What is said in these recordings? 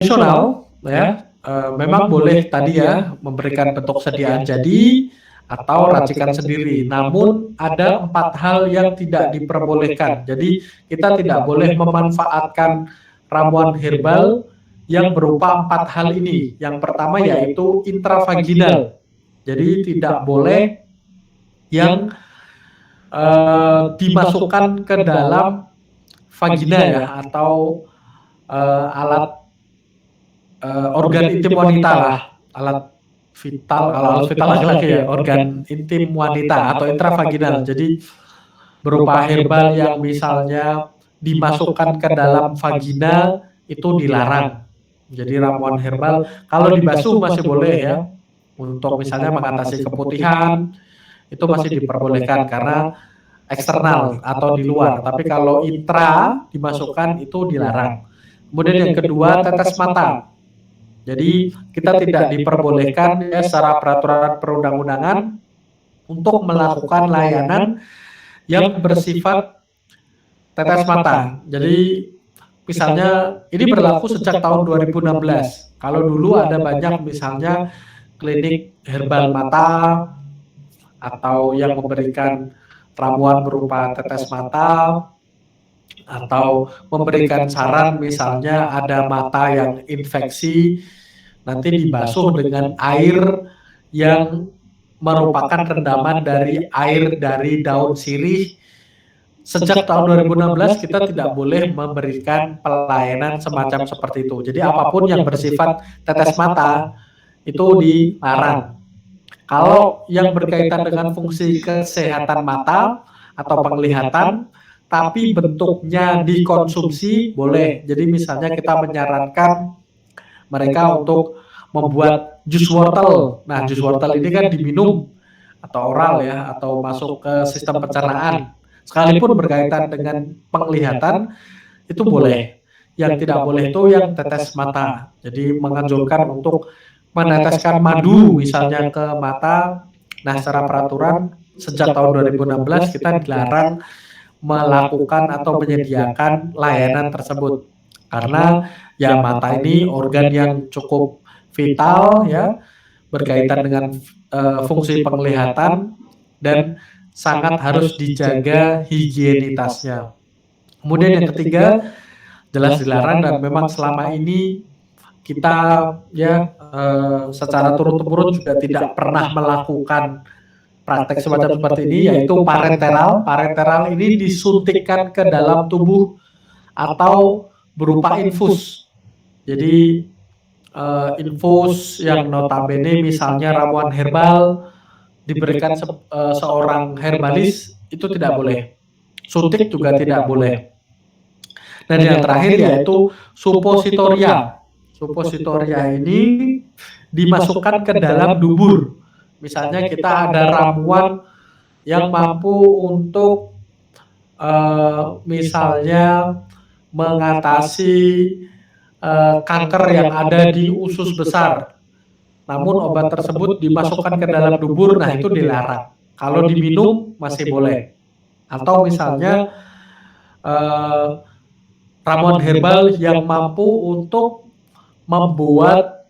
konvensional ya, memang boleh tadi ya memberikan bentuk sediaan jadi atau racikan sendiri. Namun ada 4 hal yang tidak diperbolehkan. Jadi kita tidak boleh memanfaatkan ramuan herbal yang berupa 4 hal ini. Yang pertama yaitu intravaginal. Jadi tidak boleh yang dimasukkan ke dalam vagina ya, atau alat organ intim wanita lah, alat vital, kalau alat vital laki-laki ya, organ intim wanita atau intravaginal. Jadi berupa herbal yang misalnya dimasukkan ke dalam vagina itu dilarang. Jadi ramuan herbal kalau dibasuh masih boleh ya, untuk misalnya mengatasi keputihan itu masih diperbolehkan karena eksternal atau di luar. Tapi kalau intra dimasukkan itu dilarang. Kemudian yang kedua, tetes mata. Jadi kita tidak diperbolehkan ya secara peraturan perundang-undangan untuk melakukan layanan yang bersifat tetes mata. Jadi misalnya ini berlaku sejak tahun 2016. Kalau dulu ada banyak misalnya klinik herbal mata atau yang memberikan ramuan berupa tetes mata atau memberikan saran misalnya ada mata yang infeksi nanti dibasuh dengan air yang merupakan rendaman dari air dari daun sirih. Sejak tahun 2016 kita tidak boleh memberikan pelayanan semacam seperti itu. Jadi apapun yang bersifat tetes mata itu dilarang. Kalau yang berkaitan dengan fungsi kesehatan mata atau penglihatan, tapi bentuknya dikonsumsi boleh. Jadi misalnya kita menyarankan mereka untuk membuat jus wortel. Nah, jus wortel ini kan diminum atau oral ya, atau masuk ke sistem pencernaan. Sekalipun berkaitan dengan penglihatan, itu boleh. Yang tidak boleh itu yang tetes mata. Jadi menganjurkan untuk meneteskan madu misalnya ke mata. Nah, secara peraturan sejak tahun 2016 kita dilarang melakukan atau menyediakan layanan tersebut. Karena ya mata ini organ yang cukup vital ya, berkaitan dengan fungsi penglihatan dan sangat harus dijaga higienitasnya. Kemudian yang ketiga, jelas dilarang dan memang selama ini kita ya secara turun-temurun juga tidak pernah melakukan praktek semacam seperti ini, yaitu parenteral. Parenteral ini disuntikkan ke dalam tubuh atau berupa infus. Jadi infus yang notabene misalnya ramuan herbal diberikan seorang herbalis itu tidak boleh. Suntik juga tidak boleh. Dan yang terakhir yaitu supositoria. Supositoria ini dimasukkan ke dalam dubur. Misalnya kita ada ramuan yang mampu untuk misalnya mengatasi kanker yang ada di usus besar. Namun obat tersebut dimasukkan ke dalam dubur, nah itu dilarang. Kalau diminum masih boleh. Atau misalnya ramuan herbal yang mampu untuk membuat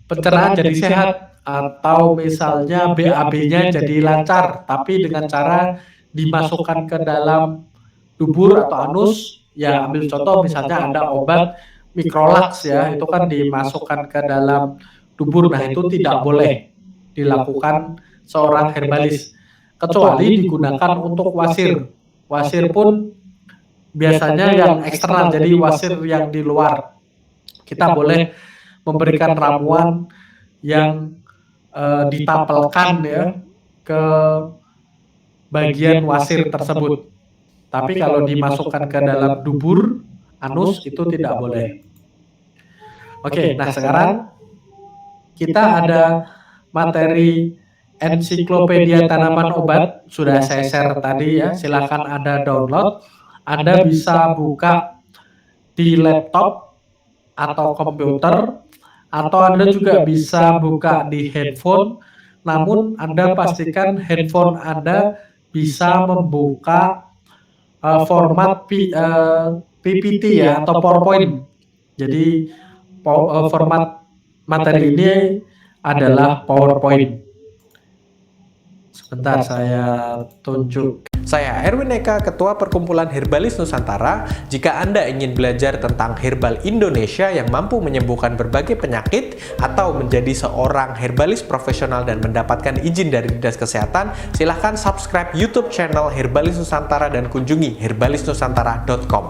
pencernaan jadi sehat, atau misalnya BAB-nya jadi lancar, tapi dengan cara dimasukkan ke dalam dubur atau anus. Ya ambil contoh misalnya ada obat Microlax ya, itu kan dimasukkan ke dalam dubur. Nah itu tidak boleh dilakukan seorang herbalis, kecuali digunakan untuk wasir. Wasir pun biasanya yang eksternal, jadi wasir yang di luar. Kita boleh memberikan ramuan yang ditapelkan ya ke bagian wasir tersebut. Tapi kalau dimasukkan ke dalam dubur, anus itu tidak boleh. Oke, nah sekarang kita ada materi ensiklopedia tanaman obat, sudah saya share tadi ya, silahkan Anda download. Anda bisa buka di laptop atau komputer, atau Anda juga bisa buka di handphone. Namun Anda pastikan handphone Anda bisa membuka format PPT ya, atau PowerPoint. Jadi format materi ini adalah PowerPoint. Sebentar saya tunjuk. Saya Erwin Eka, Ketua Perkumpulan Herbalis Nusantara. Jika Anda ingin belajar tentang herbal Indonesia yang mampu menyembuhkan berbagai penyakit atau menjadi seorang herbalis profesional dan mendapatkan izin dari Dinas Kesehatan, silahkan subscribe YouTube channel Herbalis Nusantara dan kunjungi herbalisnusantara.com.